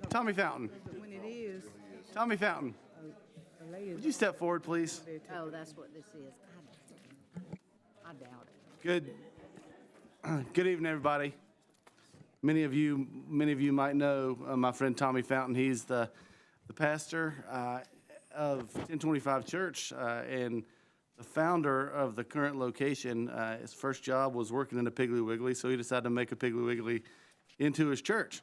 Tommy Fountain. When it is, Tommy Fountain. a lady Would you step forward, please? Oh, that's what this is. I doubt it. Good evening, everybody. Many of you might know my friend Tommy Fountain. He's the pastor of 1025 Church and the founder of the current location. His first job was working in a Piggly Wiggly, so he decided to make a Piggly Wiggly into his church.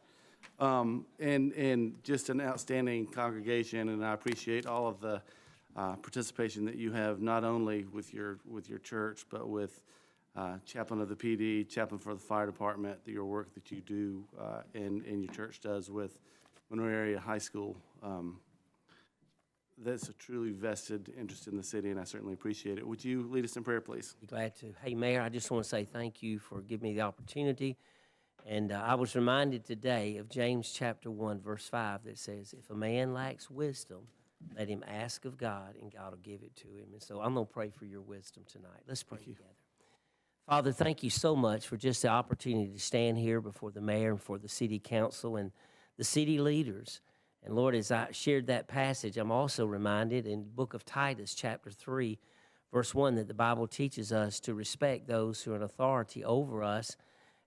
And just an outstanding congregation, and I appreciate all of the participation that you have, not only with your church, but with chaplain of the PD, chaplain for the fire department, your work that you do and your church does with Monroe Area High School. That's a truly vested interest in the city, and I certainly appreciate it. Would you lead us in prayer, please? Be glad to. Hey, Mayor, I just want to say thank you for giving me the opportunity. And I was reminded today of James chapter 1, verse 5 that says, if a man lacks wisdom, let him ask of God, and God will give it to him. And so I'm going to pray for your wisdom tonight. Let's pray together. Father, thank you so much for just the opportunity to stand here before the mayor and for the city council and the city leaders. And Lord, as I shared that passage, I'm also reminded in the book of Titus chapter 3, verse 1, that the Bible teaches us to respect those who are in authority over us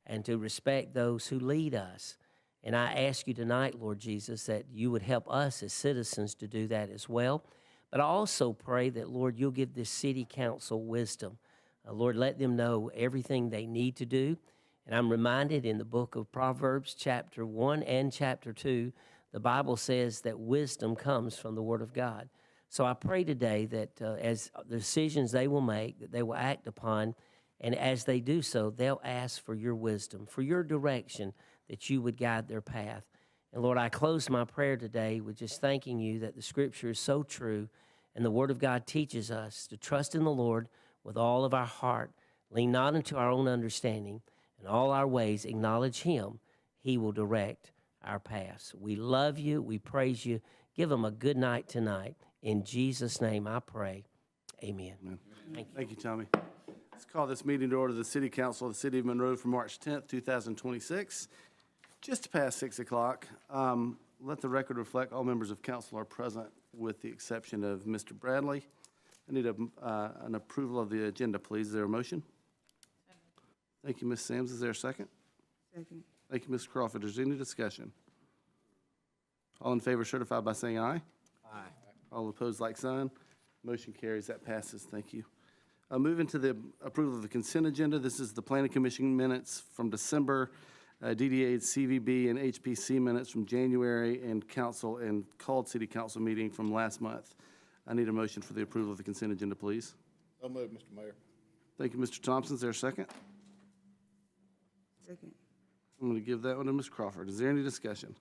and to respect those who lead us. And I ask you tonight, Lord Jesus, that you would help us as citizens to do that as well. But I also pray that, Lord, you'll give this city council wisdom. Lord, let them know everything they need to do. And I'm reminded in the book of Proverbs chapter 1 and chapter 2, the Bible says that wisdom comes from the Word of God. So I pray today that as the decisions they will make, that they will act upon, and as they do so, they'll ask for your wisdom, for your direction, that you would guide their path. And Lord, I close my prayer today with just thanking you that the Scripture is so true, and the Word of God teaches us to trust in the Lord with all of our heart, lean not into our own understanding, in all our ways acknowledge Him. He will direct our paths. We love you. We praise you. Give them a good night tonight. In Jesus' name I pray. Amen. Amen. Thank you. Thank you, Tommy. Let's call this meeting to order the City Council of the City of Monroe for March 10th, 2026. Just past 6 o'clock. Let the record reflect all members of council are present with the exception of Mr. Bradley. I need an approval of the agenda, please. Is there a motion? Thank you, Ms. Sams. Is there a second? second, Thank you, Ms. Crawford. Is there any discussion? All in favor certify by saying aye. Aye. All opposed, like sign. Motion carries. That passes. Thank you. Moving to the approval of the consent agenda. This is the Planning Commission minutes from December, DDA, CVB, and HPC minutes from January, and council and called city council meeting from last month. I need a motion for the approval of the consent agenda, please. So moved, Mr. Mayor. Thank you, Mr. Thompson. Is there a second? second, I'm going to give that one to Ms. Crawford. Is there any discussion?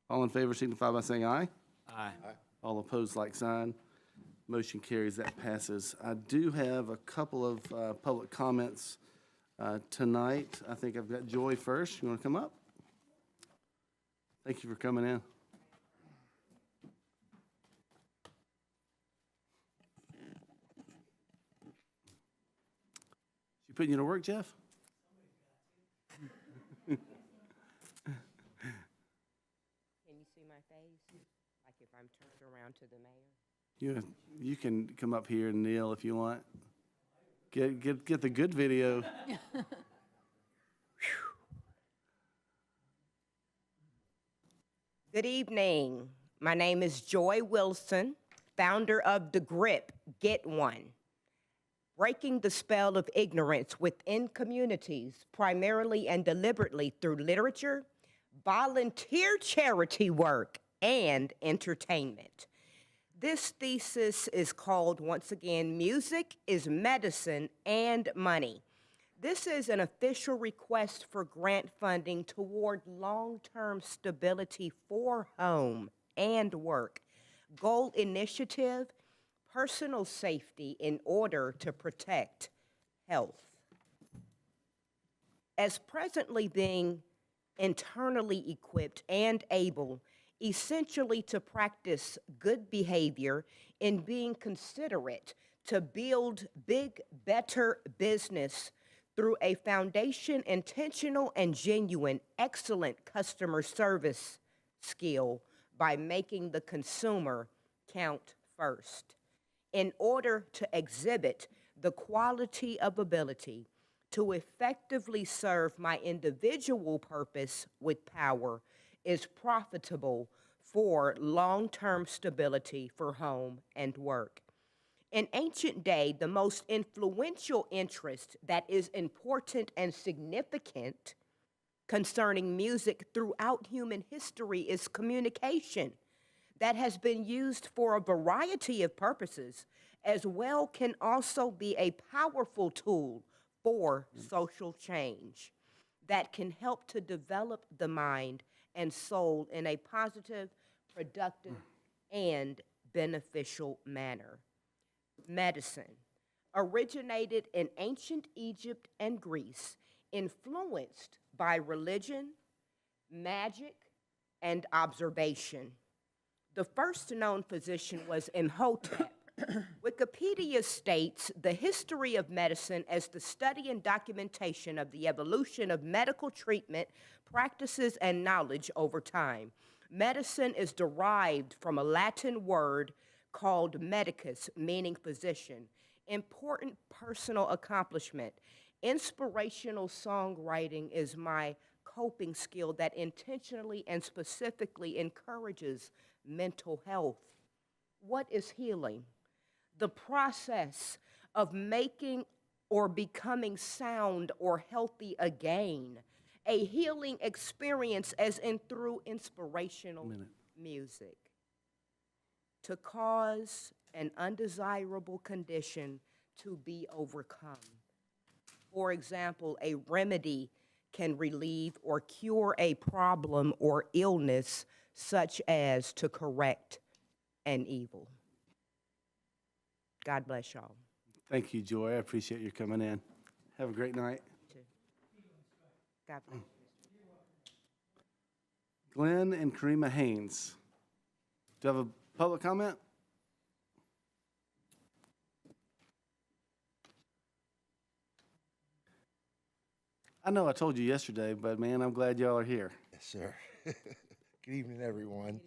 All in favor signify by saying aye. Aye. All opposed, like sign. Motion carries. That passes. I do have a couple of public comments tonight. I think I've got Joy first. You want to come up? Thank you for coming in. You putting you to work, Jeff? Can you see my face? Like if I'm turned around to the mayor? You can come up here and kneel if you want. Get the good video. Good evening. My name is Joy Wilson, founder of The Grip, Get One. Breaking the spell of ignorance within communities, primarily and deliberately through literature, volunteer charity work, and entertainment. This thesis is called, once again, Music is Medicine and Money. This is an official request for grant funding toward long-term stability for home and work, goal initiative, personal safety in order to protect health. As presently being internally equipped and able essentially to practice good behavior in being considerate to build big, better business through a foundation intentional and genuine excellent customer service skill by making the consumer count first. In order to exhibit the quality of ability to effectively serve my individual purpose with power is profitable for long-term stability for home and work. In ancient day, the most influential interest that is important and significant concerning music throughout human history is communication that has been used for a variety of purposes, as well can also be a powerful tool for social change that can help to develop the mind and soul in a positive, productive, and beneficial manner. Medicine originated in ancient Egypt and Greece, influenced by religion, magic, and observation. The first known physician was Imhotep. Wikipedia states the history of medicine as the study and documentation of the evolution of medical treatment, practices, and knowledge over time. Medicine is derived from a Latin word called medicus, meaning physician. Important personal accomplishment. Inspirational songwriting is my coping skill that intentionally and specifically encourages mental health. What is healing? The process of making or becoming sound or healthy again. A healing experience as in through inspirational music. To cause an undesirable condition to be overcome. For example, a remedy can relieve or cure a problem or illness, such as to correct an evil. God bless y'all. Thank you, Joy. I appreciate you coming in. Have a great night. God bless. Glenn and Karima Haynes. Do you have a public comment? I know I told you yesterday, but man, I'm glad y'all are here. Yes, sir. Good evening, everyone.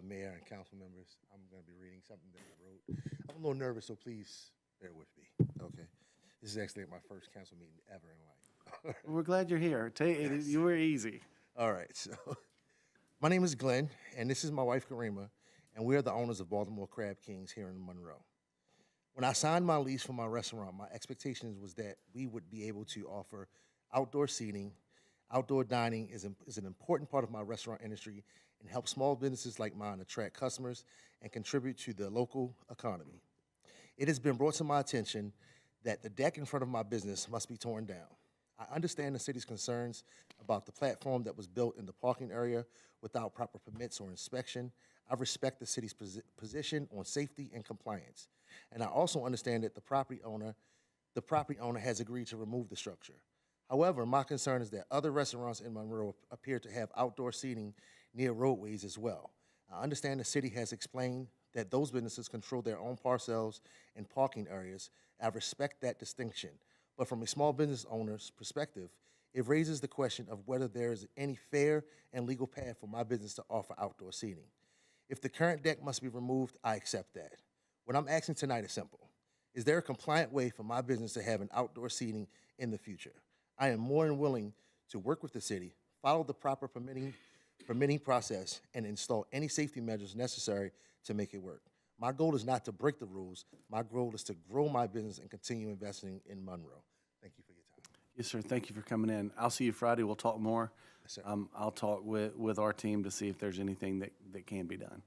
Mayor and council members. I'm going to be reading something that I wrote. I'm a little nervous, so please bear with me. Okay. This is actually my first council meeting ever in life. We're glad you're here. You were easy. All right. So, my name is Glenn, and this is my wife, Karima, and we are the owners of Baltimore Crab Kings here in Monroe. When I signed my lease for my restaurant, my expectations was that we would be able to offer outdoor seating. Outdoor dining is an important part of my restaurant industry and helps small businesses like mine attract customers and contribute to the local economy. It has been brought to my attention that the deck in front of my business must be torn down. I understand the city's concerns about the platform that was built in the parking area without proper permits or inspection. I respect the city's position on safety and compliance. And I also understand that the property owner has agreed to remove the structure. However, my concern is that other restaurants in Monroe appear to have outdoor seating near roadways as well. I understand the city has explained that those businesses control their own parcels and parking areas. I respect that distinction. But from a small business owner's perspective, it raises the question of whether there is any fair and legal path for my business to offer outdoor seating. If the current deck must be removed, I accept that. What I'm asking tonight is simple. Is there a compliant way for my business to have an outdoor seating in the future? I am more than willing to work with the city, follow the proper permitting process, and install any safety measures necessary to make it work. My goal is not to break the rules. My goal is to grow my business and continue investing in Monroe. Thank you for your time. Yes, sir. Thank you for coming in. I'll see you Friday. We'll talk more. Yes, sir. I'll talk with our team to see if there's anything that can be done.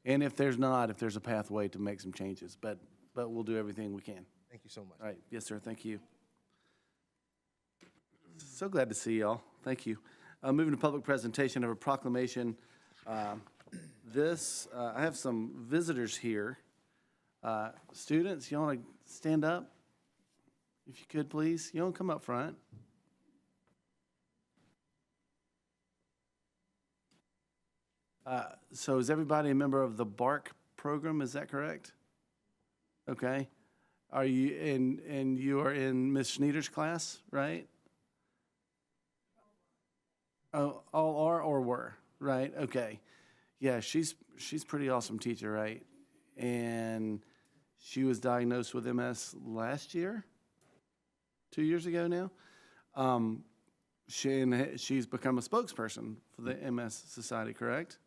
And if there's not, if there's a pathway to make some changes. But we'll do everything we can. Thank you so much. All right. Yes, sir. Thank you. So glad to see y'all. Thank you. Moving to public presentation of a proclamation. I have some visitors here. Students, you want to stand up? If you could, please. You want to come up front? So is everybody a member of the BARC program? Is that correct? Okay. Are you and you are in Miss Schneider's class, right? Oh, all are or were, right? Okay. Yeah, she's pretty awesome teacher, right? And she was diagnosed with MS last year, 2 years ago now. She's become a spokesperson for the MS Society, correct?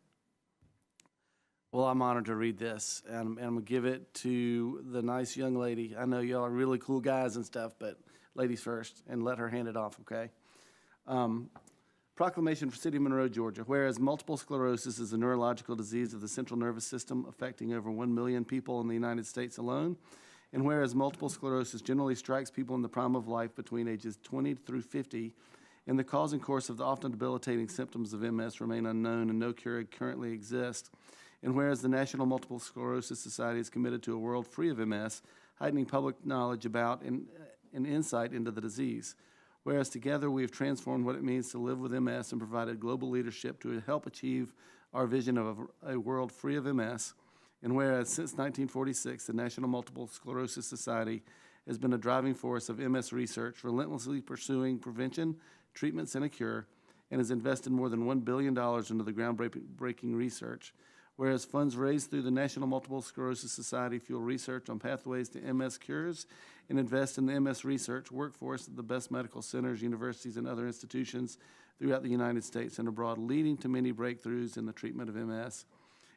Well, I'm honored to read this, and I'm going to give it to the nice young lady. I know y'all are really cool guys and stuff, but ladies first, and let her hand it off, okay? Proclamation for City of Monroe, Georgia. Whereas multiple sclerosis is a neurological disease of the central nervous system affecting over 1 million people in the United States alone, and whereas multiple sclerosis generally strikes people in the prime of life between ages 20 through 50, and the cause and course of the often debilitating symptoms of MS remain unknown and no cure currently exists, and whereas the National Multiple Sclerosis Society is committed to a world free of MS, heightening public knowledge about and insight into the disease. Whereas together we have transformed what it means to live with MS and provided global leadership to help achieve our vision of a world free of MS. And whereas since 1946, the National Multiple Sclerosis Society has been a driving force of MS research, relentlessly pursuing prevention, treatments, and a cure, and has invested more than $1 billion into the groundbreaking research. Whereas funds raised through the National Multiple Sclerosis Society fuel research on pathways to MS cures and invest in the MS research workforce at the best medical centers, universities, and other institutions throughout the United States and abroad, leading to many breakthroughs in the treatment of MS.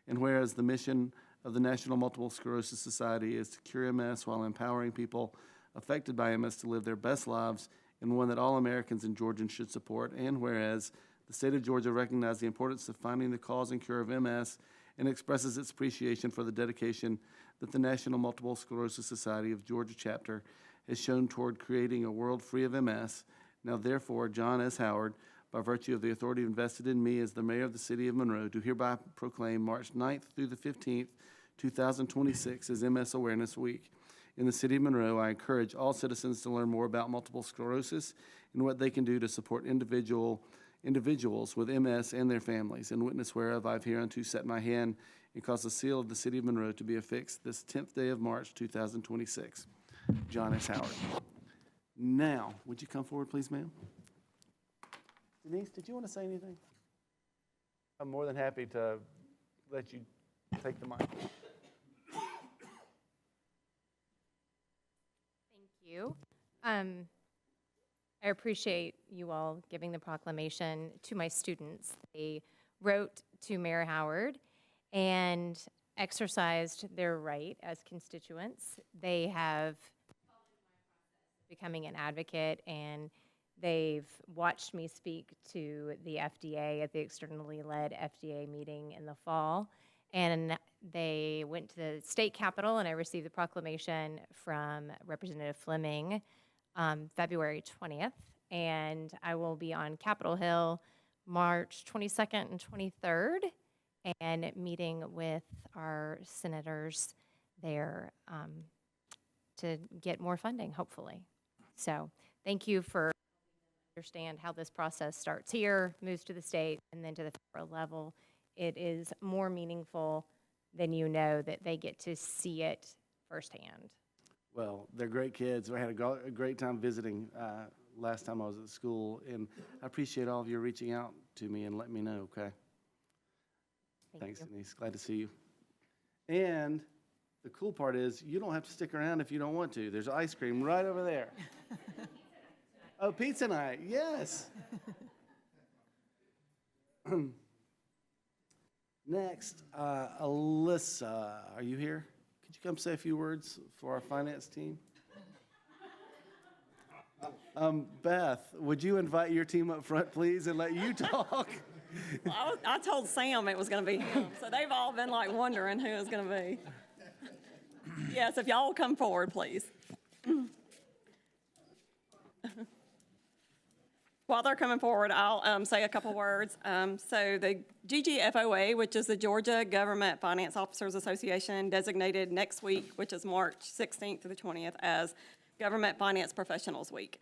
And whereas the mission of the National Multiple Sclerosis Society is to cure MS while empowering people affected by MS to live their best lives, and one that all Americans and Georgians should support. And whereas the state of Georgia recognizes the importance of finding the cause and cure of MS and expresses its appreciation for the dedication that the National Multiple Sclerosis Society of Georgia chapter has shown toward creating a world free of MS. Now, therefore, John S. Howard, by virtue of the authority invested in me as the mayor of the city of Monroe, do hereby proclaim March 9th through the 15th, 2026 as MS Awareness Week. In the city of Monroe, I encourage all citizens to learn more about multiple sclerosis and what they can do to support individuals with MS and their families, in witness whereof I have hereunto set my hand and caused the seal of the city of Monroe to be affixed this 10th day of March, 2026. John S. Howard. Now, would you come forward, please, ma'am? Denise, did you want to say anything? I'm more than happy to let you take the mic. Thank you. I appreciate you all giving the proclamation to my students. They wrote to Mayor Howard and exercised their right as constituents. They have becoming an advocate, and they've watched me speak to the FDA at the externally led FDA meeting in the fall. And they went to the state capitol, and I received the proclamation from Representative Fleming February 20th. And I will be on Capitol Hill March 22nd and 23rd and meeting with our senators there to get more funding, hopefully. So thank you for understand how this process starts here, moves to the state, and then to the federal level. It is more meaningful than you know that they get to see it firsthand. Well, they're great kids. I had a great time visiting last time I was at school, and I appreciate all of you reaching out to me and letting me know, okay? Thanks, you. Denise. Glad to see you. And the cool part is you don't have to stick around if you don't want to. There's ice cream right over there. Oh, pizza night, yes. Next, Alyssa, are you here? Could you come say a few words for our finance team? Beth, would you invite your team up front, please, and let you talk? Well, I told Sam it was going to be him, so they've all been like wondering who it was going to be. Yes, if y'all will come forward, please. While they're coming forward, I'll say a couple words. So the GGFOA, which is the Georgia Government Finance Officers Association, designated next week, which is March 16th to the 20th, as Government Finance Professionals Week.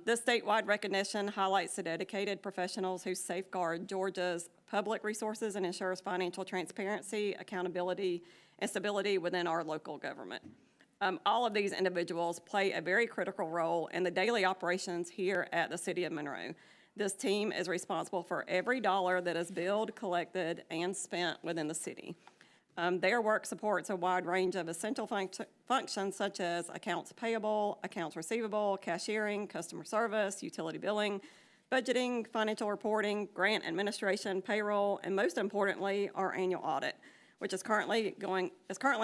This statewide recognition highlights the dedicated professionals who safeguard Georgia's public resources and ensures financial transparency, accountability, and stability within our local government. All of these individuals play a very critical role in the daily operations here at the City of Monroe. This team is responsible for every dollar that is billed, collected, and spent within the city. Their work supports a wide range of essential functions such as accounts payable, accounts receivable, cashiering, customer service, utility billing, budgeting, financial reporting, grant administration, payroll, and most importantly, our annual audit, which is currently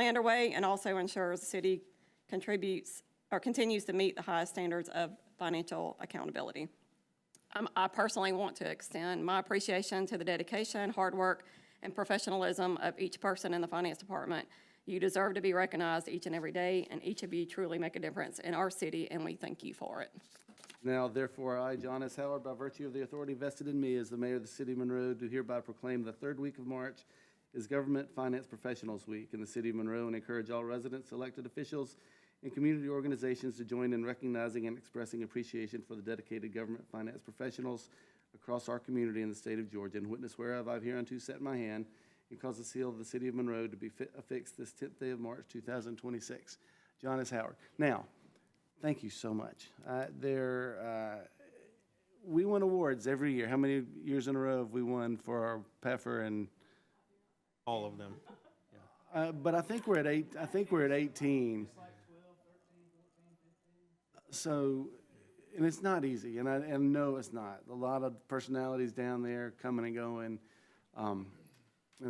underway and also ensures the city continues to meet the highest standards of financial accountability. I personally want to extend my appreciation to the dedication, hard work, and professionalism of each person in the finance department. You deserve to be recognized each and every day, and each of you truly make a difference in our city, and we thank you for it. Now, therefore, I, John S. Howard, by virtue of the authority vested in me as the mayor of the city of Monroe, do hereby proclaim the third week of March is Government Finance Professionals Week in the city of Monroe, and encourage all residents, elected officials, and community organizations to join in recognizing and expressing appreciation for the dedicated government finance professionals across our community in the state of Georgia. And witness whereof I've hereunto set my hand and cause the seal of the city of Monroe to be affixed this 10th day of March, 2026. John S. Howard. Now, thank you so much. We win awards every year. How many years in a row have we won for our PEFR and? All of them. But I think we're at 18. So, and it's not easy, and no, it's not. A lot of personalities down there coming and going, and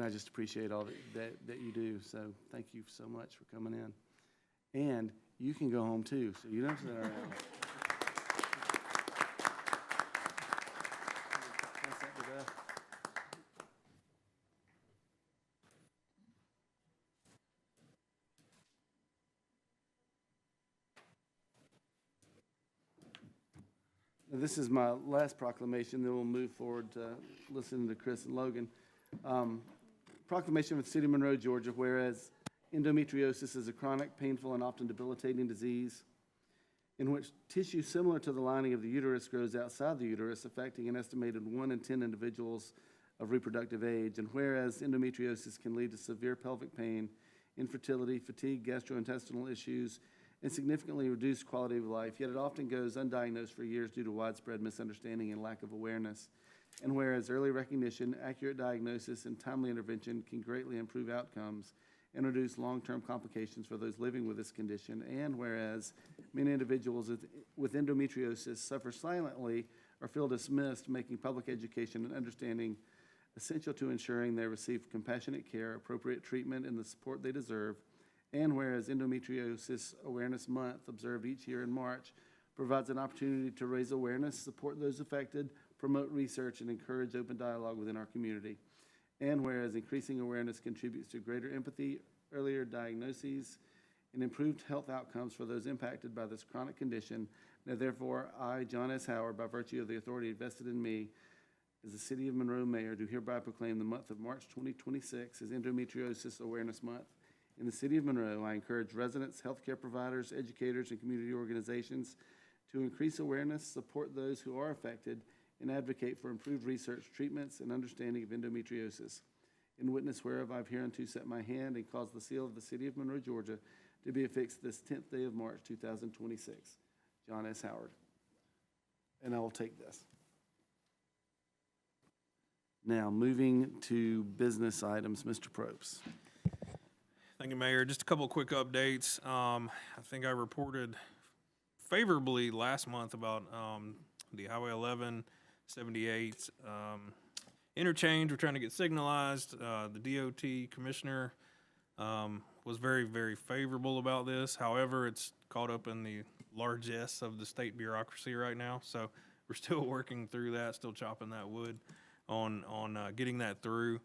I just appreciate all that you do. So, thank you so much for coming in. And you can go home too, so you don't sit around. This is my last proclamation, then we'll move forward to listening to Chris and Logan. Proclamation of the City of Monroe, Georgia, whereas endometriosis is a chronic, painful, and often debilitating disease in which tissue similar to the lining of the uterus grows outside the uterus, affecting an estimated 1 in 10 individuals of reproductive age. And whereas endometriosis can lead to severe pelvic pain, infertility, fatigue, gastrointestinal issues, and significantly reduced quality of life, yet it often goes undiagnosed for years due to widespread misunderstanding and lack of awareness. And whereas early recognition, accurate diagnosis, and timely intervention can greatly improve outcomes and reduce long-term complications for those living with this condition, and whereas many individuals with endometriosis suffer silently or feel dismissed, making public education and understanding essential to ensuring they receive compassionate care, appropriate treatment, and the support they deserve. And whereas Endometriosis Awareness Month, observed each year in March, provides an opportunity to raise awareness, support those affected, promote research, and encourage open dialogue within our community. And whereas increasing awareness contributes to greater empathy, earlier diagnoses, and improved health outcomes for those impacted by this chronic condition, now therefore I, John S. Howard, by virtue of the authority vested in me as the City of Monroe Mayor, do hereby proclaim the month of March 2026 as Endometriosis Awareness Month. In the City of Monroe, I encourage residents, healthcare providers, educators, and community organizations to increase awareness, support those who are affected, and advocate for improved research, treatments, and understanding of endometriosis. In witness whereof I have hereunto set my hand and caused the seal of the City of Monroe, Georgia, to be affixed this 10th day of March, 2026. John S. Howard. And I will take this. Now, moving to business items, Mr. Probst. Thank you, Mayor. Just a couple of quick updates. I think I reported favorably last month about the Highway 11, 78 interchange. We're trying to get signalized. The DOT commissioner was very, very favorable about this. However, it's caught up in the largesse of the state bureaucracy right now. So we're still working through that, still chopping that wood on getting that through.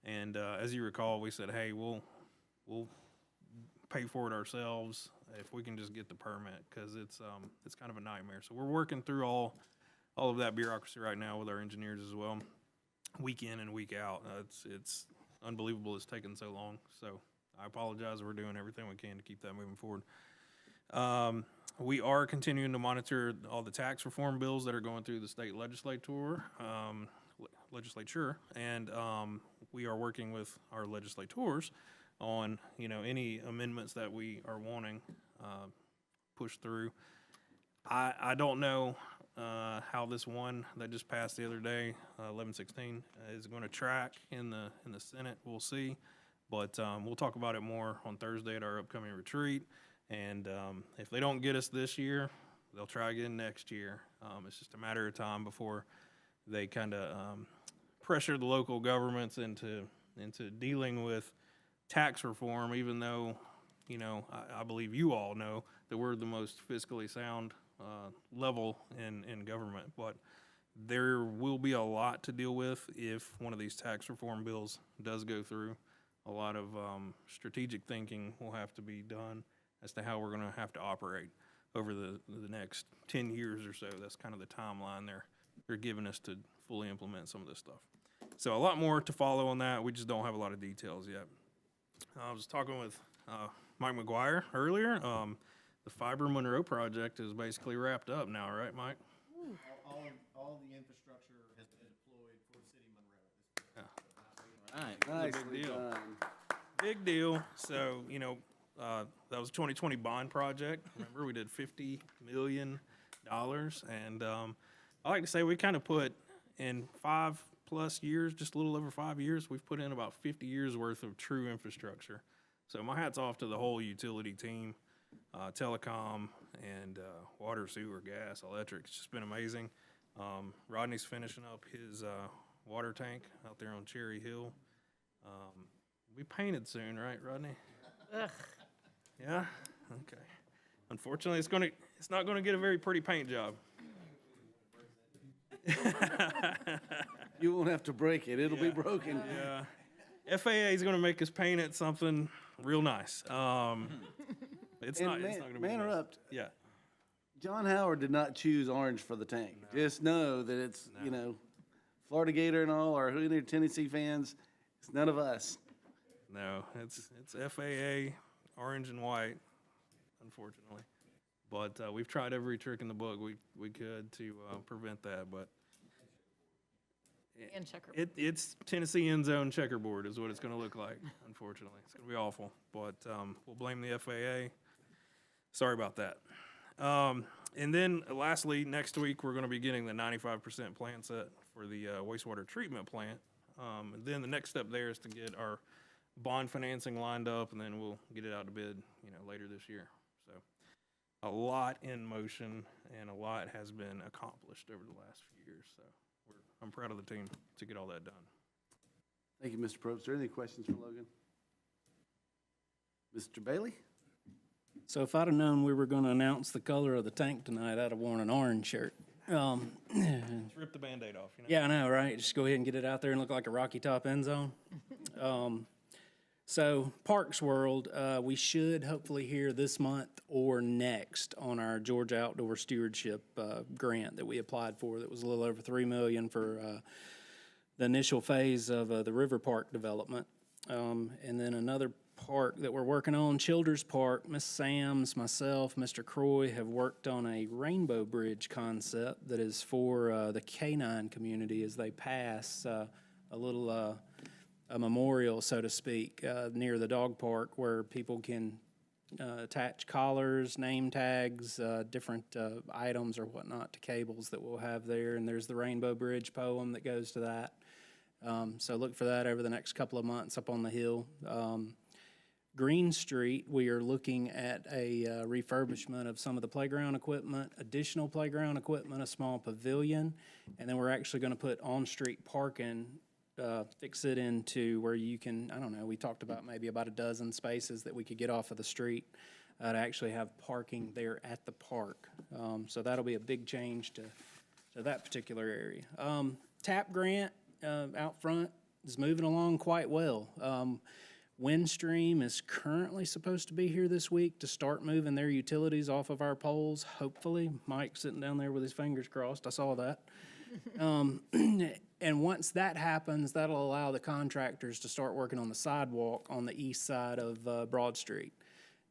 And as you recall, we said, hey, we'll pay for it ourselves if we can just get the permit, because it's kind of a nightmare. So we're working through all of that bureaucracy right now with our engineers as well, week in and week out. It's unbelievable it's taken so long. So I apologize. We're doing everything we can to keep that moving forward. We are continuing to monitor all the tax reform bills that are going through the state legislature, and we are working with our legislators on, you know, any amendments that we are wanting pushed through. I don't know how this one that just passed the other day, 1116, is going to track in the Senate. We'll see, but we'll talk about it more on Thursday at our upcoming retreat. And if they don't get us this year, they'll try again next year. It's just a matter of time before they kind of pressure the local governments into dealing with tax reform, even though, you know, I believe you all know that we're the most fiscally sound level in government. But there will be a lot to deal with if one of these tax reform bills does go through. A lot of strategic thinking will have to be done as to how we're going to have to operate over the next 10 years or so. That's kind of the timeline they're giving us to fully implement some of this stuff. So a lot more to follow on that. We just don't have a lot of details yet. I was talking with Mike McGuire earlier. The Fiber Monroe project is basically wrapped up now, right, Mike? All the infrastructure has been deployed for the city of Monroe. Right. Nicely Big deal. done. Big deal. So, you know, that was a 2020 bond project. Remember, we did $50 million. And I like to say we kind of put in 5+ years, just a little over 5 years, we've put in about 50 years worth of true infrastructure. So my hat's off to the whole utility team, telecom and water, sewer, gas, electric. It's just been amazing. Rodney's finishing up his water tank out there on Cherry Hill. We painted soon, right, Rodney? Yeah? Okay. Unfortunately, it's not gonna get a very pretty paint job. You won't have to break it. It'll be broken. Yeah. FAA is gonna make us paint it something real nice. It's And not gonna be may I nice. interrupt? Yeah. John Howard did not choose orange for the tank. Just know that it's, you know, Florida Gator and all, or who are Tennessee fans, it's none of us. No, it's FAA, orange and white, unfortunately. But we've tried every trick in the book we could to prevent that. But And checkerboard. it's Tennessee end zone checkerboard is what it's going to look like. Unfortunately, it's going to be awful. But we'll blame the FAA. Sorry about that. And then lastly, next week we're going to be getting the 95% plan set for the wastewater treatment plant. And then the next step there is to get our bond financing lined up, and then we'll get it out to bid, you know, later this year. So a lot in motion, and a lot has been accomplished over the last few years. So I'm proud of the team to get all that done. Thank you, Mr. Probst. Are there any questions for Logan? Mr. Bailey? So if I'd have known we were going to announce the color of the tank tonight, I'd have worn an orange shirt. Just rip the Band-Aid off, you know? Yeah, I know, right? Just go ahead and get it out there and look like a Rocky Top end zone. So Parks World, we should hopefully hear this month or next on our Georgia Outdoor Stewardship grant that we applied for. That was a little over $3 million for the initial phase of the River Park development. And then another park that we're working on, Childers Park, Miss Sams, myself, Mr. Croy have worked on a rainbow bridge concept that is for the canine community as they pass a little a memorial, so to speak, near the dog park where people can attach collars, name tags, different items or whatnot to cables that we'll have there. And there's the Rainbow Bridge poem that goes to that. So look for that over the next couple of months up on the hill. Green Street, we are looking at a refurbishment of some of the playground equipment, additional playground equipment, a small pavilion, and then we're actually going to put on-street parking, fix it into where you can, I don't know, we talked about maybe about a dozen spaces that we could get off of the street to actually have parking there at the park. So that'll be a big change to that particular area. TAP grant out front is moving along quite well. Windstream is currently supposed to be here this week to start moving their utilities off of our poles, hopefully. Mike's sitting down there with his fingers crossed. I saw that. And once that happens, that'll allow the contractors to start working on the sidewalk on the east side of Broad Street.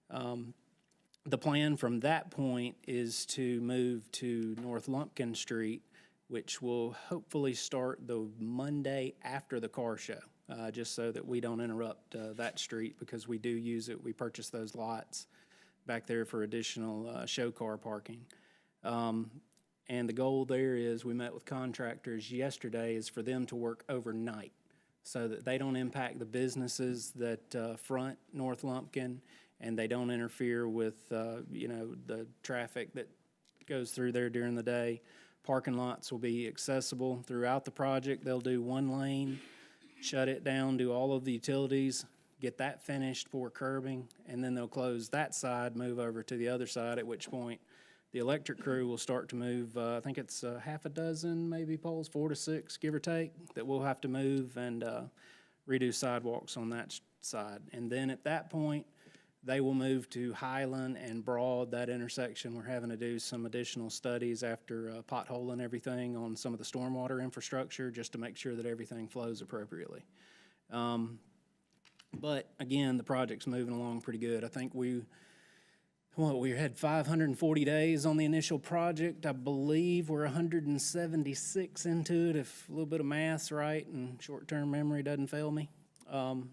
The plan from that point is to move to North Lumpkin Street which will hopefully start the Monday after the car show, just so that we don't interrupt that street, because we do use it. We purchase those lots back there for additional show car parking. And the goal there is, we met with contractors yesterday, is for them to work overnight so that they don't impact the businesses that front North Lumpkin, and they don't interfere with, the traffic that goes through there during the day. Parking lots will be accessible throughout the project. They'll do one lane, shut it down, do all of the utilities, get that finished for curbing, and then they'll close that side, move over to the other side, at which point the electric crew will start to move, I think it's half a dozen, maybe poles, 4 to 6, give or take, that we'll have to move and redo sidewalks on that side. And then at that point, they will move to Highland and Broad, that intersection. We're having to do some additional studies after potholing everything on some of the stormwater infrastructure, just to make sure that everything flows appropriately. But again, the project's moving along pretty good. I think we had 540 days on the initial project. I believe we're 176 into it, if a little bit of math's right and short-term memory doesn't fail me.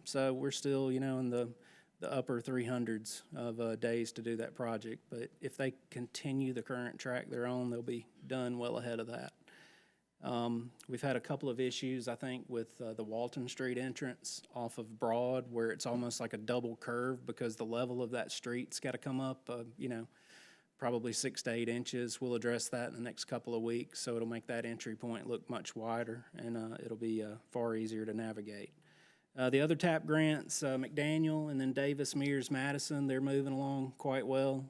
So we're still, in the upper 300s of days to do that project. But if they continue the current track they're on, they'll be done well ahead of that. We've had a couple of issues, I think, with the Walton Street entrance off of Broad, where it's almost like a double curve because the level of that street's got to come up, probably 6 to 8 inches. We'll address that in the next couple of weeks, so it'll make that entry point look much wider, and it'll be far easier to navigate. The other TAP grants, McDaniel and then Davis, Mears, Madison, they're moving along quite well.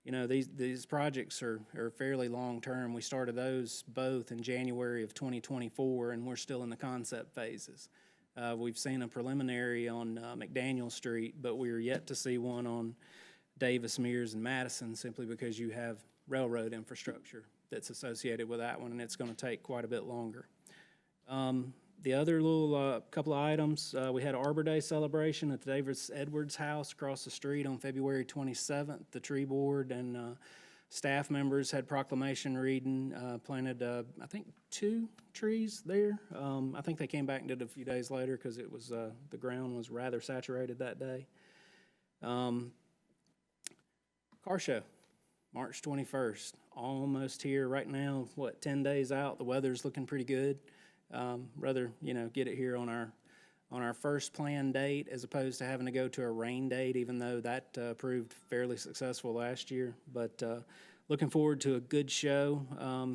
These projects are fairly long-term. We started those both in January of 2024, and we're still in the concept phases. We've seen a preliminary on McDaniel Street, but we're yet to see one on Davis, Mears, and Madison, simply because you have railroad infrastructure that's associated with that one, and it's going to take quite a bit longer. The other little couple of items, we had Arbor Day celebration at the Davis Edwards house across the street on February 27th. The tree board and staff members had proclamation reading, planted, I think, 2 trees there. I think they came back and did it a few days later because it was the ground was rather saturated that day. Car show, March 21st, almost here right now. 10 days out? The weather's looking pretty good. Rather, get it here on our first planned date as opposed to having to go to a rain date, even though that proved fairly successful last year. But looking forward to a good show.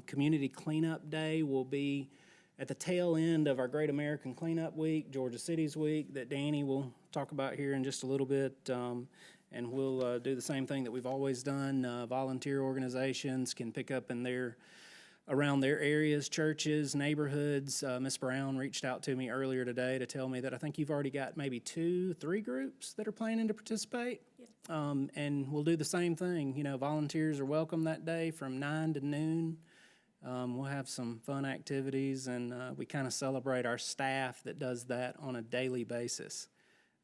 Community Cleanup Day will be at the tail end of our Great American Cleanup Week, Georgia Cities Week, that Danny will talk about here in just a little bit. And we'll do the same thing that we've always done. Volunteer organizations can pick up in around their areas, churches, neighborhoods. Ms. Brown reached out to me earlier today to tell me that I think you've already got maybe 2-3 groups that are planning to participate. And we'll do the same thing. Volunteers are welcome that day from 9 to noon. We'll have some fun activities, and we kind of celebrate our staff that does that on a daily basis,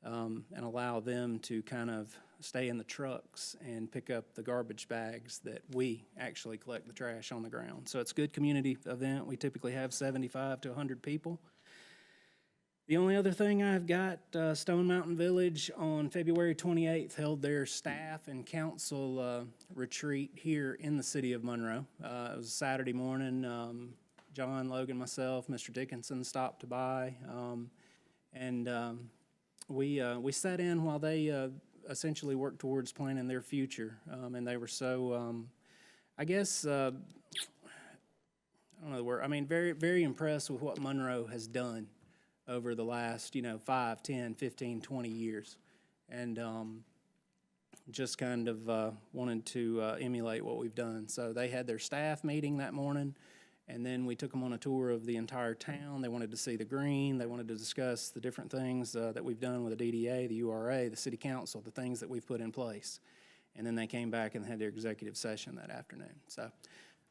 and allow them to kind of stay in the trucks and pick up the garbage bags that we actually collect the trash on the ground. So it's a good community event. We typically have 75 to 100 people. The only other thing I've got, Stone Mountain Village on February 28th held their staff and council retreat here in the city of Monroe. It was Saturday morning. John, Logan, myself, Mr. Dickinson stopped by, and we sat in while they essentially worked towards planning their future. And they were so, I guess, I don't know the word, very, very impressed with what Monroe has done over the last, 5, 10, 15, 20 years. And just kind of wanted to emulate what we've done. So they had their staff meeting that morning, and then we took them on a tour of the entire town. They wanted to see the green. They wanted to discuss the different things that we've done with the DDA, the URA, the city council, the things that we've put in place. And then they came back and had their executive session that afternoon. So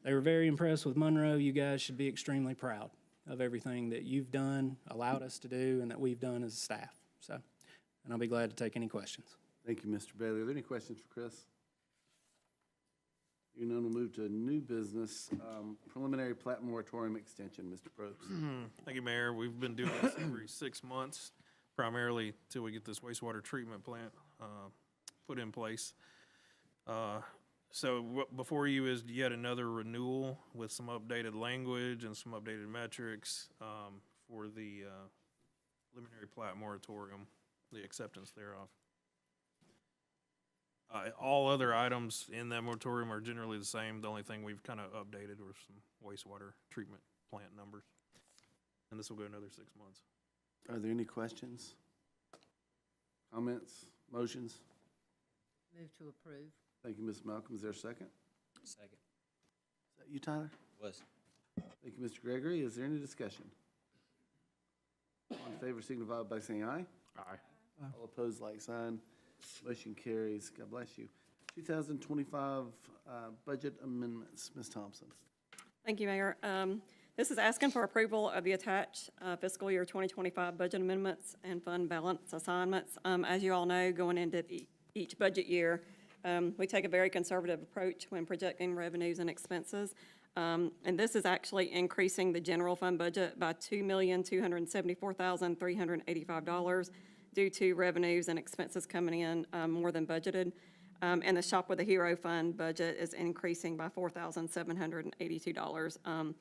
they were very impressed with Monroe. You guys should be extremely proud of everything that you've done, allowed us to do, and that we've done as a staff. So, and I'll be glad to take any questions. Thank you, Mr. Bailey. Are there any questions for Chris? Hearing none, we'll move to new business, preliminary plat moratorium extension. Mr. Probst. Thank you, Mayor. We've been doing this every 6 months, primarily till we get this wastewater treatment plant put in place. So before you is yet another renewal with some updated language and some updated metrics for the preliminary plat moratorium, the acceptance thereof. All other items in that moratorium are generally the same. The only thing we've kind of updated were some wastewater treatment plant numbers. And this will go another 6 months. Are there any questions? Comments? Motions? Move to approve. Thank you, Ms. Malcolm. Is there a second? Second. Is that you, Tyler? Was. Thank you, Mr. Gregory. Is there any discussion? All in favor signify by saying aye. Aye. All opposed, like sign. Motion carries. God bless you. 2025 budget amendments. Ms. Thompson. Thank you, Mayor. This is asking for approval of the attached fiscal year 2025 budget amendments and fund balance assignments. As you all know, going into each budget year, we take a very conservative approach when projecting revenues and expenses. And this is actually increasing the general fund budget by $2,274,385 due to revenues and expenses coming in more than budgeted. And the Shop with a Hero Fund budget is increasing by $4,782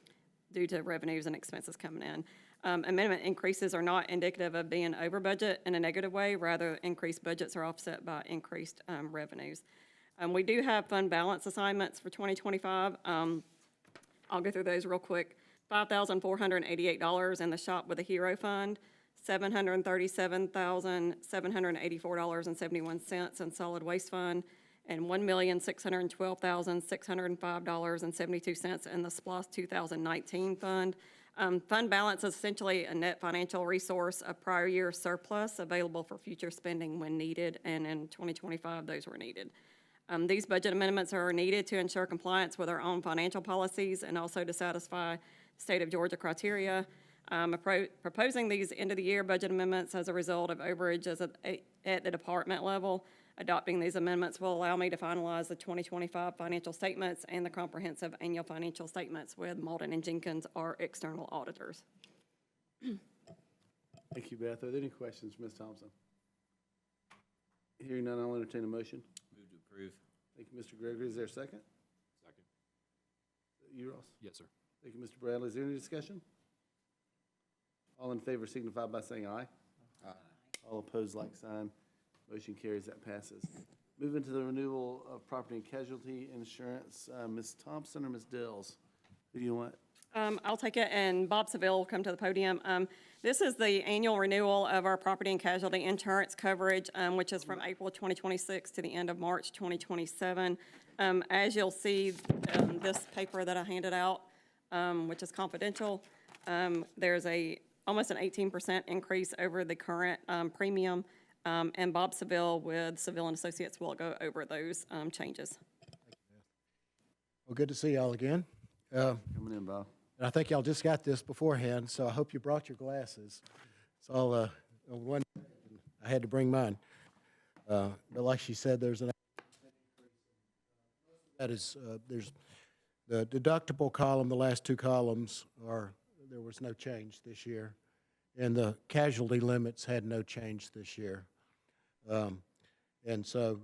due to revenues and expenses coming in. Amendment increases are not indicative of being over budget in a negative way. Rather, increased budgets are offset by increased revenues. We do have fund balance assignments for 2025. I'll go through those real quick. $5,488 in the Shop with a Hero Fund, $737,784.71 in Solid Waste Fund, and $1,612,605.72 in the SPLOST 2019 fund. Fund balance is essentially a net financial resource, a prior year surplus available for future spending when needed, and in 2025, those were needed. These budget amendments are needed to ensure compliance with our own financial policies and also to satisfy state of Georgia criteria. Proposing these end-of-the-year budget amendments as a result of overages at the department level. Adopting these amendments will allow me to finalize the 2025 financial statements and the comprehensive annual financial statements with Malden and Jenkins, our external auditors. Thank you, Beth. Are there any questions for Ms. Thompson? Hearing none, I'll entertain a motion. Move to approve. Thank you, Mr. Gregory. Is there a second? Second. You, Ross? Yes, sir. Thank you, Mr. Bradley. Is there any discussion? All in favor signify by saying aye. Aye. All opposed, like sign. Motion carries. That passes. Moving to the renewal of property and casualty insurance. Ms. Thompson or Ms. Dills? Who do you want? I'll take it, and Bob Seville will come to the podium. This is the annual renewal of our property and casualty insurance coverage, which is from April 2026 to the end of March 2027. As you'll see, this paper that I handed out, which is confidential, there's almost an 18% increase over the current premium, and Bob Seville with Seville and Associates will go over those changes. Well, good to see y'all again. Coming in, Bob. And I think y'all just got this beforehand, so I hope you brought your glasses. So I had to bring mine. But like she said, there's there's the deductible column, the last two columns there was no change this year. And the casualty limits had no change this year. And so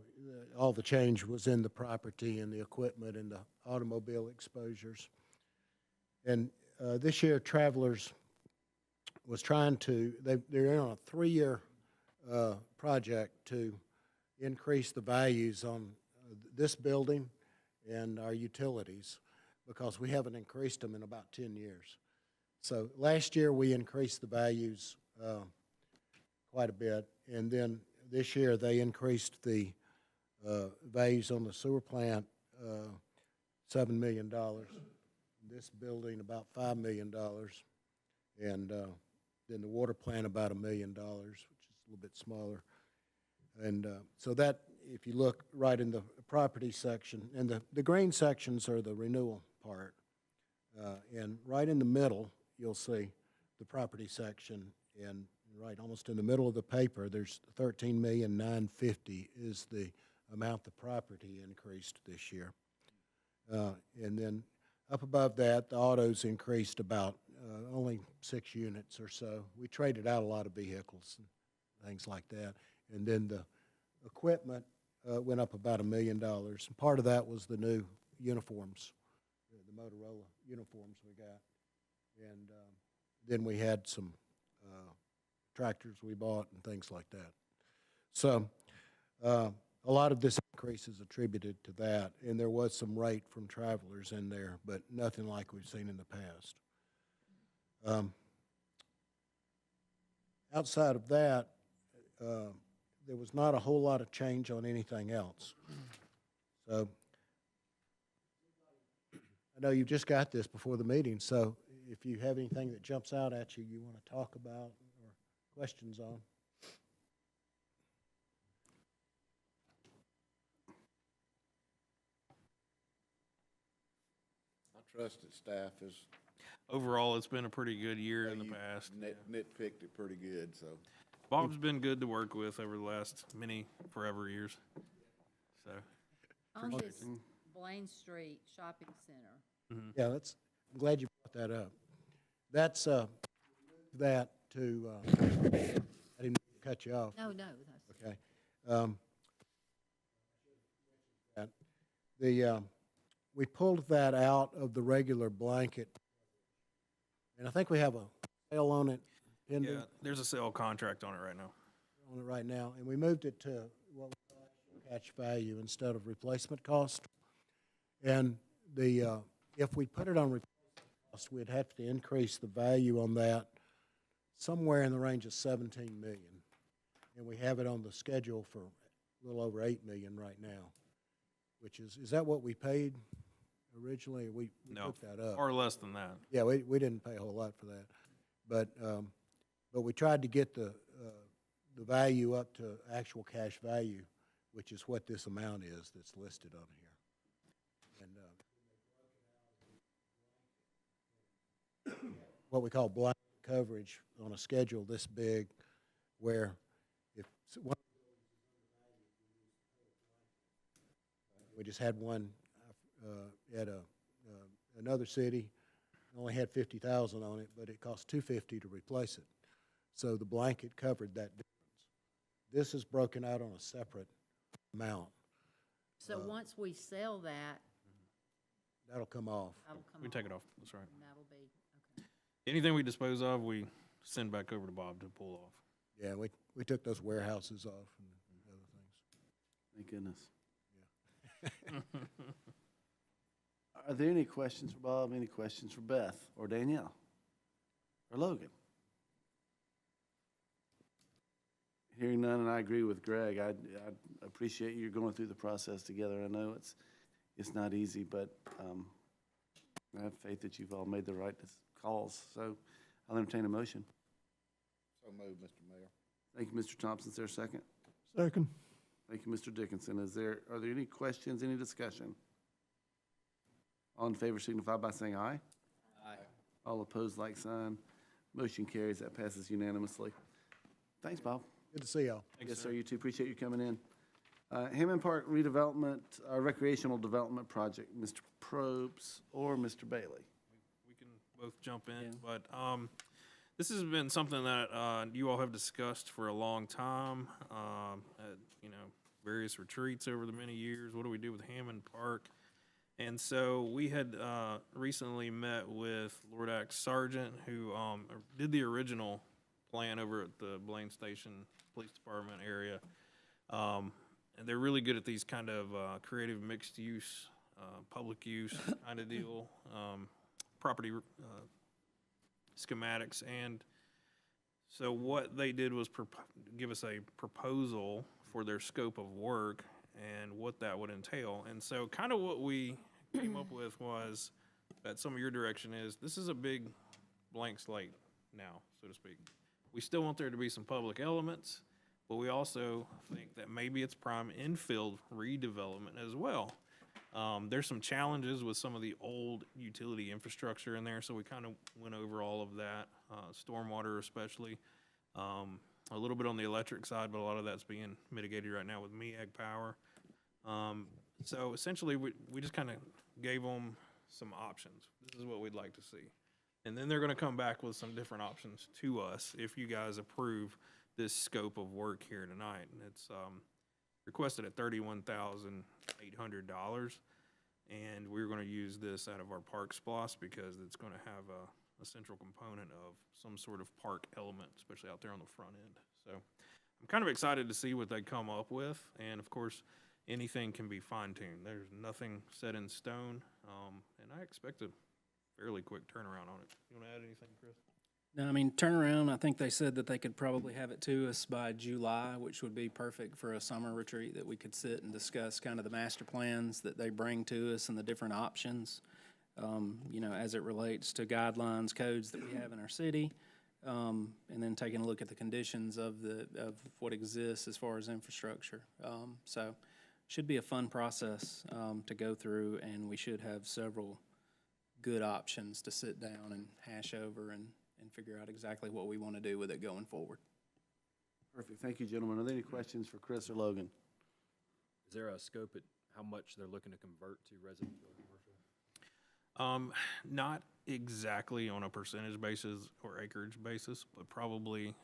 all the change was in the property and the equipment and the automobile exposures. And this year, Travelers was trying to, they're on a 3-year project to increase the values on this building and our utilities because we haven't increased them in about 10 years. So last year, we increased the values quite a bit. And then this year, they increased the values on the sewer plant $7 million. This building about $5 million, and then the water plant about $1 million, which is a little bit smaller. And so that, if you look right in the property section, and the green sections are the renewal part, and right in the middle, you'll see the property section, and right almost in the middle of the paper, there's $13,950,000 is the amount the property increased this year. And then up above that, the autos increased about only 6 units or so. We traded out a lot of vehicles and things like that. And then the equipment went up about $1 million. And part of that was the new uniforms, the Motorola uniforms we got. And then we had some tractors we bought and things like that. So a lot of this increase is attributed to that, and there was some rate from travelers in there, but nothing like we've seen in the past. Outside of that, there was not a whole lot of change on anything else. So I know you just got this before the meeting, so if you have anything that jumps out at you, you want to talk about or questions on. I trust that staff has Overall, it's been a pretty good year in the past. nitpicked it pretty good, so. Bob's been good to work with over the last forever years. So, On this Blaine Street Shopping Center, Yeah, I'm glad you brought that up. That's, that to, I didn't cut you off. no, that's, Okay. that we pulled that out of the regular blanket, and I think we have a sale on it pending yeah, there's a sale contract on it right now. on it right now, and we moved it to what we call catch value instead of replacement cost. And the if we put it on replacement cost, we'd have to increase the value on that somewhere in the range of 17 million, and we have it on the schedule for a little over 8 million right now, which is that what we paid originally? We No, took that up. far less than that. Yeah, we didn't pay a whole lot for that, but we tried to get the value up to actual cash value, which is what this amount is that's listed on here. And what we call blanket coverage on a schedule this big, where if one, we just had one at another city, only had 50,000 on it, but it cost $250 to replace it. So the blanket covered that difference. This is broken out on a separate amount. so once we sell that, That'll come off. that'll come We off. take it off, that's right. And that'll be, okay. Anything we dispose of, we send back over to Bob to pull off. Yeah, we took those warehouses off and other things. Thank goodness. Are there any questions for Bob, any questions for Beth, or Danielle, or Logan? Hearing none, and I agree with Greg. I appreciate you going through the process together. I know it's not easy, but I have faith that you've all made the right calls. So I'll entertain a motion. So moved, Mr. Mayor. Thank you, Mr. Thompson. Is there a second? Second. Thank you, Mr. Dickinson. Are there any questions, any discussion? All in favor signify by saying aye. Aye. All opposed, like sign. Motion carries. That passes unanimously. Thanks, Bob. Good to see y'all. Yes, sir. You too. Appreciate you coming in. Hammond Park redevelopment, recreational development project, Mr. Probst or Mr. Bailey? We can both jump in, but this has been something that you all have discussed for a long time, at, various retreats over the many years. What do we do with Hammond Park? And so we had recently met with Lord Act Sergeant, who did the original plan over at the Blaine Station Police Department area. And they're really good at these kind of creative mixed use, public use kind of deal, property schematics. And so what they did was give us a proposal for their scope of work and what that would entail. And so kind of what we came up with was, that some of your direction is, this is a big blank slate now, so to speak. We still want there to be some public elements, but we also think that maybe it's prime infill redevelopment as well. There's some challenges with some of the old utility infrastructure in there, so we kind of went over all of that, stormwater especially. A little bit on the electric side, but a lot of that's being mitigated right now with MEAG power. So essentially, we just kind of gave them some options. This is what we'd like to see. And then they're gonna come back with some different options to us if you guys approve this scope of work here tonight. And it's, requested at $31,800. And we're gonna use this out of our park splosh because it's gonna have a central component of some sort of park element, especially out there on the front end. So I'm kind of excited to see what they come up with. And of course, anything can be fine-tuned. There's nothing set in stone. And I expect a fairly quick turnaround on it. You wanna add anything, Chris? No, I mean, turnaround, I think they said that they could probably have it to us by July, which would be perfect for a summer retreat that we could sit and discuss kind of the master plans that they bring to us and the different options, you know, as it relates to guidelines, codes that we have in our city, and then taking a look at the conditions of what exists as far as infrastructure. So should be a fun process to go through, and we should have several good options to sit down and hash over and figure out exactly what we want to do with it going forward. Perfect. Thank you, gentlemen. Are there any questions for Chris or Logan? Is there a scope at how much they're looking to convert to residential or commercial? Not exactly on a percentage basis or acreage basis, but probably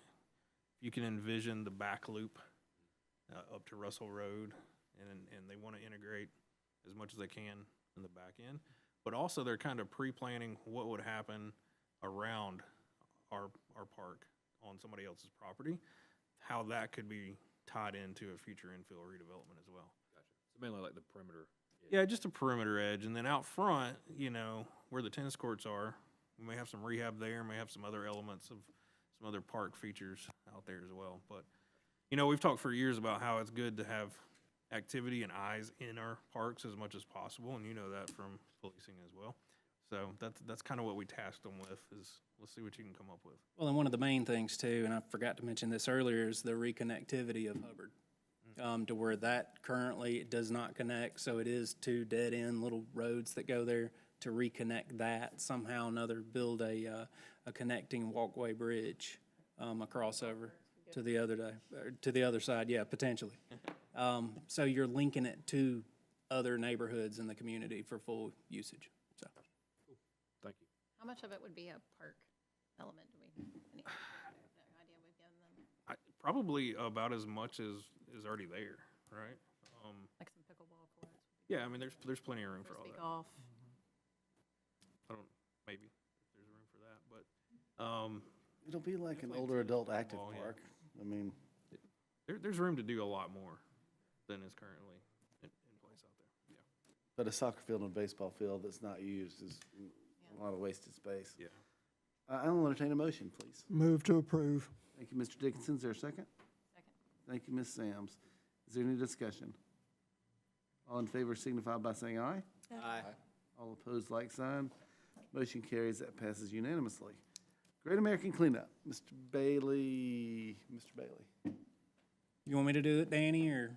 you can envision the back loop up to Russell Road, and they want to integrate as much as they can in the back end. But also they're kind of pre-planning what would happen around our park on somebody else's property, how that could be tied into a future infill redevelopment as well. Gotcha. So mainly like the perimeter. Yeah, just a perimeter edge, and then out front, you know, where the tennis courts are, we may have some rehab there, may have some other elements of some other park features out there as well. But, you know, we've talked for years about how it's good to have activity and eyes in our parks as much as possible, and you know that from policing as well. So that's kind of what we tasked them with, is let's see what you can come up with. Well, and one of the main things too, and I forgot to mention this earlier, is the reconnectivity of Hubbard. To where that currently it does not connect, so it is two dead-end little roads that go there. To reconnect that somehow or another, build a connecting walkway bridge, a crossover to the other side, yeah, potentially. So you're linking it to other neighborhoods in the community for full usage, so. Thank you. How much of it would be a park element? Do we, any idea we've given them? Probably about as much as is already there, right? Like some pickleball courts? Yeah, I mean, there's plenty of room for all Frisbee that. golf? Maybe, if there's room for that, but, It'll be like an Definitely older adult active football, yeah. park. I mean, there's room to do a lot more than is currently in place out there, yeah. but a soccer field and a baseball field that's not used is a lot of wasted space. Yeah. I'll entertain a motion, please. Move to approve. Thank you, Mr. Dickinson. Is there a second? Second. Thank you, Ms. Sams. Is there any discussion? All in favor signify by saying aye. Aye. All opposed, like sign. Motion carries. That passes unanimously. Great American Cleanup, Mr. Bailey. Mr. Bailey. You want me to do it, Danny, or?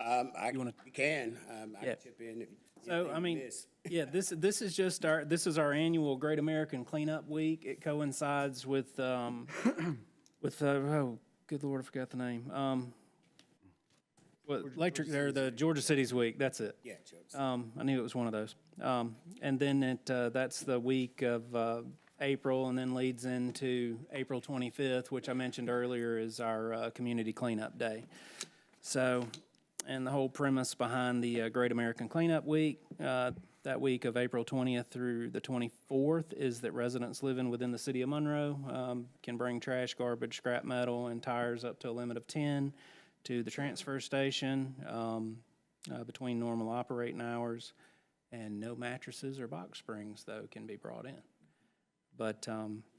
You can. I Yeah. can chip in if So, you I mean, miss. yeah, this is just this is our annual Great American Cleanup Week. It coincides with, oh, good Lord, I forgot the name. The Georgia Cities Week, that's it. Yeah, Georgia. I knew it was one of those. And then that's the week of April, and then leads into April 25th, which I mentioned earlier is our Community Cleanup Day. So, and the whole premise behind the Great American Cleanup Week, that week of April 20th through the 24th, is that residents living within the city of Monroe can bring trash, garbage, scrap metal, and tires up to a limit of 10 to the transfer station between normal operating hours. And no mattresses or box springs, though, can be brought in. But,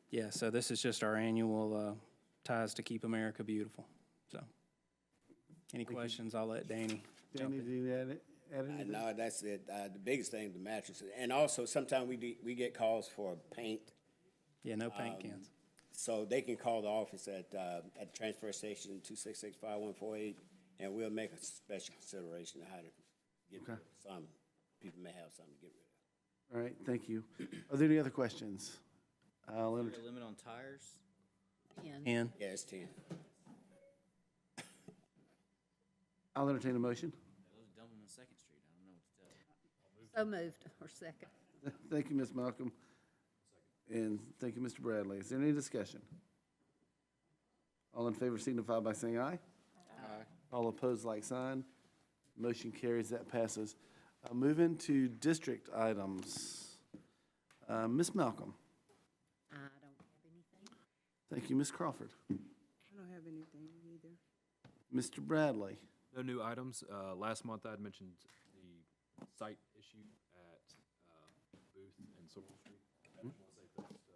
yeah, so this is just our annual Ties to Keep America Beautiful. So, any questions, I'll let Danny jump Danny, in. do you add anything? No, that's it. The biggest thing, the mattresses. And also, sometimes we get calls for paint. Yeah, no paint cans. So they can call the office at the transfer station, 266-5148, and we'll make a special consideration of how to get rid of some. People may have something to get rid of. All right, thank you. Are there any other questions? I'll Is entertain. there a limit on tires? 10. And Yeah, it's 10. I'll entertain a motion. Those dump them on Second Street. I don't know what to tell you. So moved, or second. Thank you, Ms. Malcolm. And thank you, Mr. Bradley. Is there any discussion? All in favor signify by saying aye. Aye. All opposed, like sign. Motion carries, that passes. Moving to district items. Ms. Malcolm. I don't have anything. Thank you, Ms. Crawford. I don't have anything either. Mr. Bradley. No new items. Last month I had mentioned the site issue at Booth and Sorrel Street. I just want to say thanks to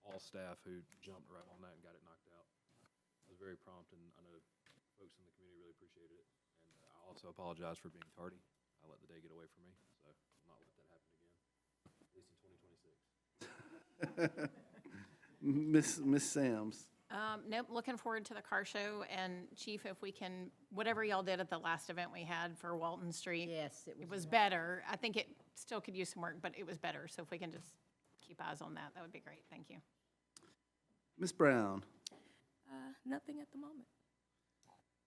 all staff who jumped right on that and got it knocked out. I was very prompt, and I know folks in the community really appreciated it. And I also apologize for being tardy. I let the day get away from me, so I'll not let that happen again, at least in 2026. Miss Sams. Nope, looking forward to the car show, and Chief, if we can, whatever y'all did at the last event we had for Walton Street. Yes, It was better. I think it still could use some work, but it was better, so if we can just keep eyes on that, that would be great. Thank you. Ms. Brown. Nothing at the moment.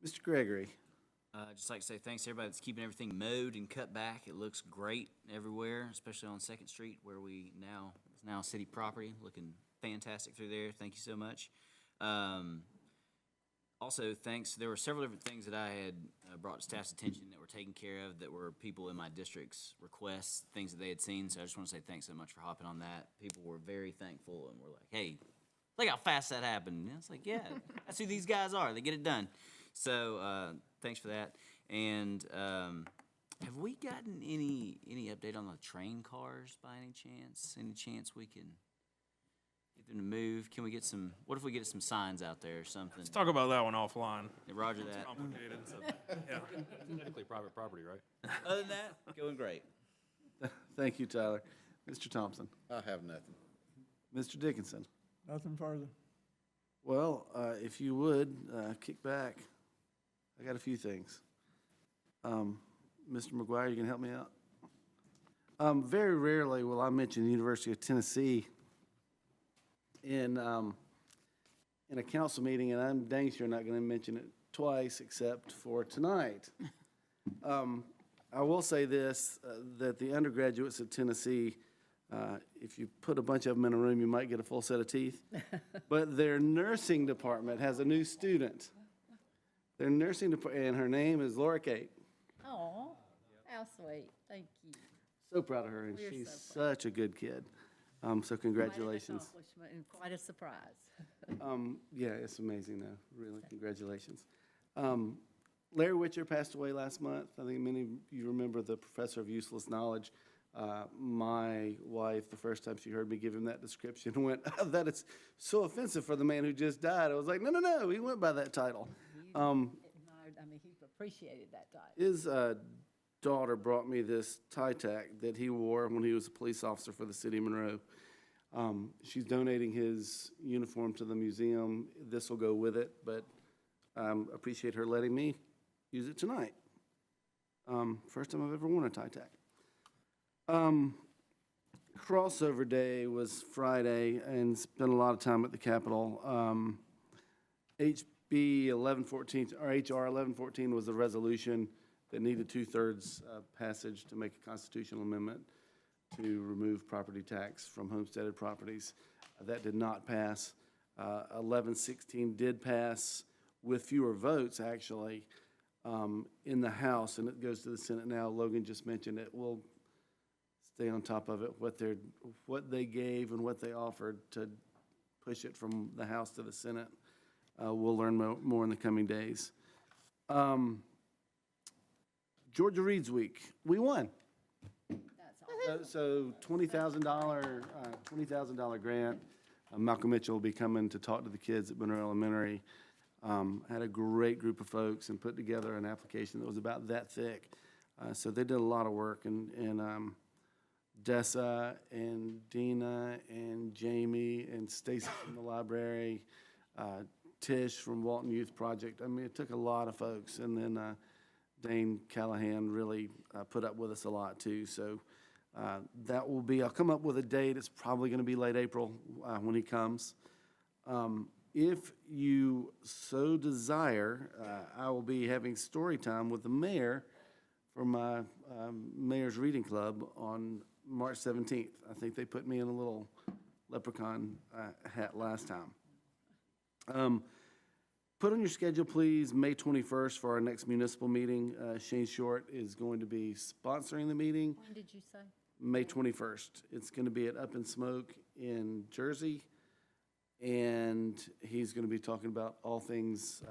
Mr. Gregory. Just like to say thanks to everybody that's keeping everything mowed and cut back. It looks great everywhere, especially on 2nd Street where it's now city property, looking fantastic through there. Thank you so much. Also, thanks. There were several different things that I had brought to staff's attention that were taken care of that were people in my district's requests, things that they had seen. So I just want to say thanks so much for hopping on that. People were very thankful and were like, hey, look how fast that happened. And it's like, yeah, that's who these guys are. They get it done. So thanks for that. And have we gotten any update on the train cars by any chance? Any chance we can get them to move? Can we get some, what if we get some signs out there or something? Let's talk about that one offline. Yeah, Roger that. It's complicated. Yeah. Technically private property, right? Other than that, going great. Thank you, Tyler. Mr. Thompson. I have nothing. Mr. Dickinson. Nothing further. Well, if you would, kick back. I got a few things. Mr. McGuire, you can help me out? Very rarely will I mention the University of Tennessee in a council meeting, and I'm dang sure not going to mention it twice except for tonight. I will say this, that the undergraduates of Tennessee, if you put a bunch of them in a room, you might get a full set of teeth. But their nursing department has a new student. Their nursing department, and her name is Laura Kate. Oh, how sweet. Thank you. So proud of her, and We're she's so proud. such a good kid. So congratulations. Quite an accomplishment and quite a surprise. Yeah, it's amazing though, really, congratulations. Larry Witcher passed away last month. I think many of you remember the professor of useless knowledge. My wife, the first time she heard me give him that description, went, oh, that is so offensive for the man who just died. I was like, no, he went by that title. I mean, he appreciated that title. His daughter brought me this tie tack that he wore when he was a police officer for the city of Monroe. She's donating his uniform to the museum. This will go with it, but appreciate her letting me use it tonight. First time I've ever worn a tie tack. Crossover Day was Friday, and spent a lot of time at the Capitol. HB 1114, or HR 1114 was a resolution that needed 2/3 passage to make a constitutional amendment to remove property tax from homesteaded properties. That did not pass. 1116 did pass with fewer votes, actually, in the House, and it goes to the Senate now. Logan just mentioned it. We'll stay on top of it, what they gave and what they offered to push it from the House to the Senate. We'll learn more in the coming days. Georgia Reads Week, we won. So $20,000 grant. Malcolm Mitchell will be coming to talk to the kids at Monroe Elementary. Had a great group of folks and put together an application that was about that thick. So they did a lot of work, and Dessa and Dina and Jamie and Stacy from the library, Tish from Walton Youth Project. I mean, it took a lot of folks, and then Dane Callahan really put up with us a lot too. So that will be, I'll come up with a date. It's probably going to be late April when he comes. If you so desire, I will be having story time with the mayor for my Mayor's Reading Club on March 17th. I think they put me in a little leprechaun hat last time. Put on your schedule, please, May 21st for our next municipal meeting. Shane Short is going to be sponsoring the meeting. When did you say? May 21st. It's going to be at Up in Smoke in Jersey, and he's going to be talking about all things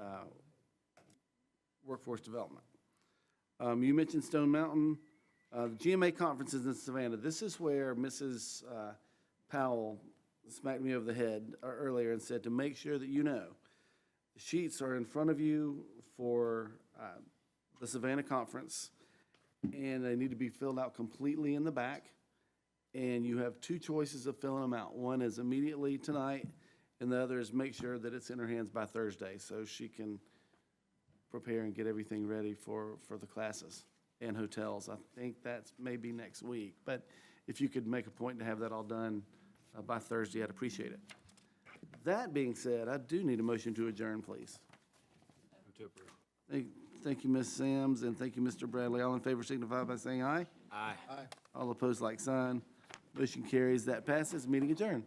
workforce development. You mentioned Stone Mountain. The GMA conference is in Savannah. This is where Mrs. Powell smacked me over the head earlier and said to make sure that you know. The sheets are in front of you for the Savannah conference, and they need to be filled out completely in the back. And you have two choices of filling them out. One is immediately tonight, and the other is make sure that it's in her hands by Thursday so she can prepare and get everything ready for the classes and hotels. I think that's maybe next week. But if you could make a point to have that all done by Thursday, I'd appreciate it. That being said, I do need a motion to adjourn, please. Move to approve. Thank you, Ms. Sims, and thank you, Mr. Bradley. All in favor signify by saying aye. Aye. All opposed, like sign. Motion carries. That passes. Meeting adjourned.